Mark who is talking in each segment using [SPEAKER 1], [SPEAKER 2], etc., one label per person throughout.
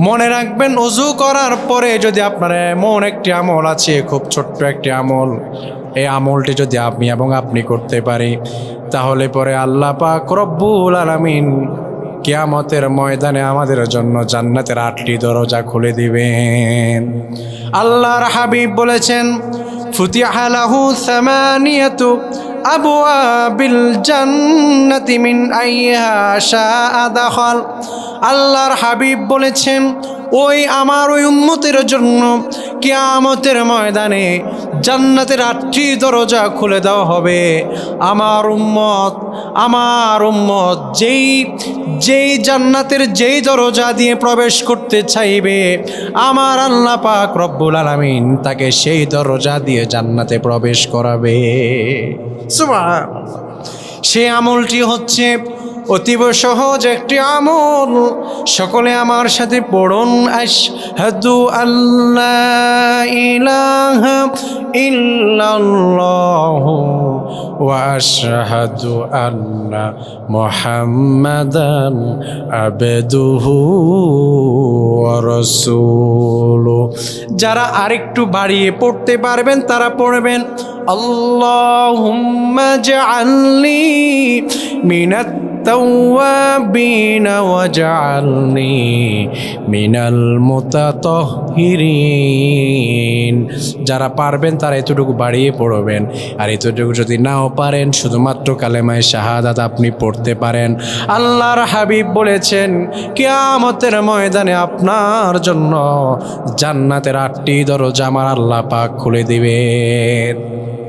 [SPEAKER 1] মনে রাখবেন, ওযু করার পরে যদি আপনার এমন একটি আমল আছে, খুব ছোট্ট একটি আমল, এই আমলটি যদি আমি এবং আপনি করতে পারি, তাহলে পরে আল্লাহ পাক রব্বুল আলামিন কিয়ামতের ময়দানে আমাদের জন্য জান্নাতের 8টি দরজা খুলে দিবেন। আল্লাহর হাবিব বলেছেন, ফুতিহা লাহু সামানিয়াতু আবওয়াবিল জান্নাতি মিন আইয়্যিহা শাআ দাখাল। আল্লাহর হাবিব বলেছেন, ওই আমার ওই উম্মতের জন্য কিয়ামতের ময়দানে জান্নাতের 8টি দরজা খুলে দেওয়া হবে। আমার উম্মত যেই জান্নাতের যেই দরজা দিয়ে প্রবেশ করতে চাইবে, আমার আল্লাহ পাক রব্বুল আলামিন তাকে সেই দরজা দিয়ে জান্নাতে প্রবেশ করাবে। সুবহানাল্লাহ। সেই আমলটি হচ্ছে অতীব সহজ একটি আমল। সকলে আমার সাথে পড়ুন, আশহাদু আল্লা ইলাহা ইল্লাল্লাহু ওয়া আশহাদু আন্না মুহাম্মাদান আবদুহু ওয়া রাসূলুহু। যারা আরেকটু বাড়িয়ে পড়তে পারবেন তারা পড়বেন, আল্লাহুম্মা জাআলনি মিনাত তাওয়াবিনা ওয়াজআলনি মিনাল মুতাতাহহিরিন। যারা পারবেন তারা এতটুকু বাড়িয়ে পড়বেন, আর এতটুকু যদি নাও পারেন শুধুমাত্র কালেমায়ে শাহাদাত আপনি পড়তে পারেন। আল্লাহর হাবিব বলেছেন, কিয়ামতের ময়দানে আপনার জন্য জান্নাতের 8টি দরজা আমার আল্লাহ পাক খুলে দিবেন।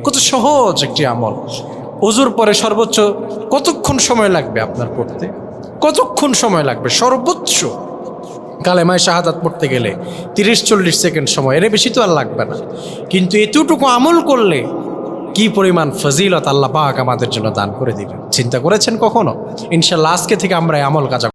[SPEAKER 1] কত সহজ একটি আমল। ওযুর পরে সর্বোচ্চ কতক্ষণ সময় লাগবে আপনার পড়তে? কতক্ষণ সময় লাগবে সর্বোচ্চ? কালেমায়ে শাহাদাত পড়তে গেলে 30-40 সেকেন্ড সময়, এর বেশি তো আর লাগবে না। কিন্তু এতটুকু আমল করলে কি পরিমাণ ফজিলত আল্লাহ পাক আমাদের জন্য দান করে দিবেন, চিন্তা করেছেন কখনো? ইনশাআল্লাহ আজকে থেকে আমরা এই আমল কাজ